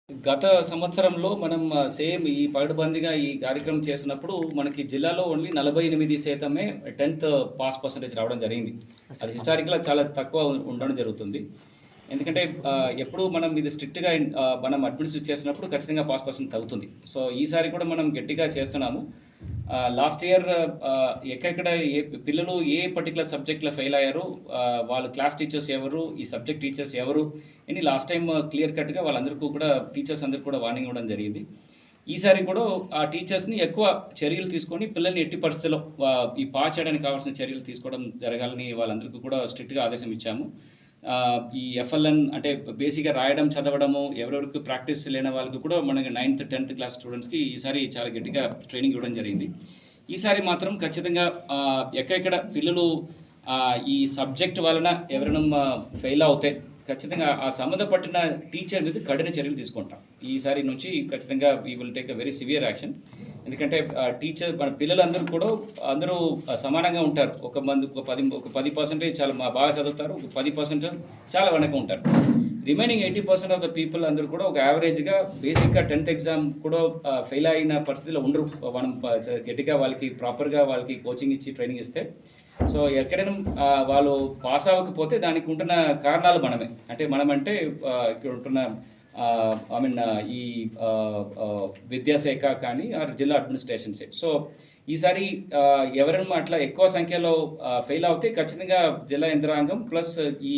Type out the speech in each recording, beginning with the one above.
గత సంవత్సరంలో మనం సేమ్ ఈ పకడ్బందీగా ఈ కార్యక్రమం చేసినప్పుడు మనకి జిల్లాలో ఓన్లీ 48% 10th పాస్ పర్సెంటేజ్ రావడం జరిగింది. అది హిస్టారికల్‌గా చాలా తక్కువ ఉండడం జరుగుతుంది. ఎందుకంటే ఎప్పుడు మనం ఇది స్ట్రిక్ట్‌గా మనం అడ్మినిస్ట్రేట్ చేసినప్పుడు ఖచ్చితంగా పాస్ పర్సెంట్ తగ్గుతుంది. సో ఈసారి కూడా మనం గట్టిగా చేస్తున్నాము. లాస్ట్ ఇయర్ ఎక్కడెక్కడ పిల్లలు ఏ పర్టిక్యులర్ సబ్జెక్ట్‌లో ఫెయిల్ అయ్యారో వాళ్ళ క్లాస్ టీచర్స్ ఎవరు, ఈ సబ్జెక్ట్ టీచర్స్ ఎవరు అని లాస్ట్ టైమ్ క్లియర్ కట్‌గా వాళ్ళందరికీ కూడా టీచర్స్ అందరికి కూడా వార్నింగ్ ఇవ్వడం జరిగింది. ఈసారి కూడా ఆ టీచర్స్‌ని ఎక్కువ చర్యలు తీసుకొని పిల్లల్ని ఎట్టి పరిస్థితుల్లో ఈ పాస్ చేయడానికి కావాల్సిన చర్యలు తీసుకోవడం జరగాలని వాళ్ళందరికీ కూడా స్ట్రిక్ట్‌గా ఆదేశం ఇచ్చాము. ఈ ఎఫ్ఎల్ఎన్ అంటే బేసిక్‌గా రాయడం, చదవడము ఎవరెవరికి ప్రాక్టీస్ లేని వాళ్ళకి కూడా మనకి 9th, 10th క్లాస్ స్టూడెంట్స్‌కి ఈసారి చాలా గట్టిగా ట్రైనింగ్ ఇవ్వడం జరిగింది. ఈసారి మాత్రం ఖచ్చితంగా ఎక్కడెక్కడ పిల్లలు ఈ సబ్జెక్ట్ వలన ఎవరైనా ఫెయిల్ అవుతే ఖచ్చితంగా ఆ సంబంధపట్టిన టీచర్ మీద కఠిన చర్యలు తీసుకుంటాం. ఈసారి నుంచి ఖచ్చితంగా we will take a very severe action. ఎందుకంటే టీచర్ మన పిల్లలందరూ కూడా అందరూ సమానంగా ఉంటారు. ఒక 10% చాలా బాగా చదువుతారు. ఒక 10% చాలా వెనక ఉంటారు. రిమైనింగ్ 80% ఆఫ్ ద పీపుల్ అందరూ కూడా ఒక యావరేజ్‌గా బేసిక్‌గా 10th ఎగ్జామ్ కూడా ఫెయిల్ అయిన పరిస్థితిలో ఉండరు. మనం గట్టిగా వాళ్ళకి ప్రాపర్‌గా వాళ్ళకి కోచింగ్ ఇచ్చి ట్రైనింగ్ ఇస్తే సో ఎక్కడైనా వాళ్ళు పాస్ అవ్వకపోతే దానికి ఉంటున్న కారణాలు మనమే. అంటే మనమంటే ఇక్కడ ఉంటున్న ఈ విద్యాశాఖ కానీ ఆర్ జిల్లా అడ్మినిస్ట్రేషన్ సైడ్. సో ఈసారి ఎవరైనా అట్లా ఎక్కువ సంఖ్యలో ఫెయిల్ అవుతే ఖచ్చితంగా జిల్లా యంత్రాంగం ప్లస్ ఈ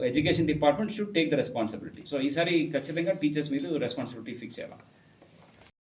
education department should take the responsibility. So ఈసారి ఖచ్చితంగా టీచర్స్ మీద రెస్పాన్సిబిలిటీ ఫిక్స్ చేయాలి.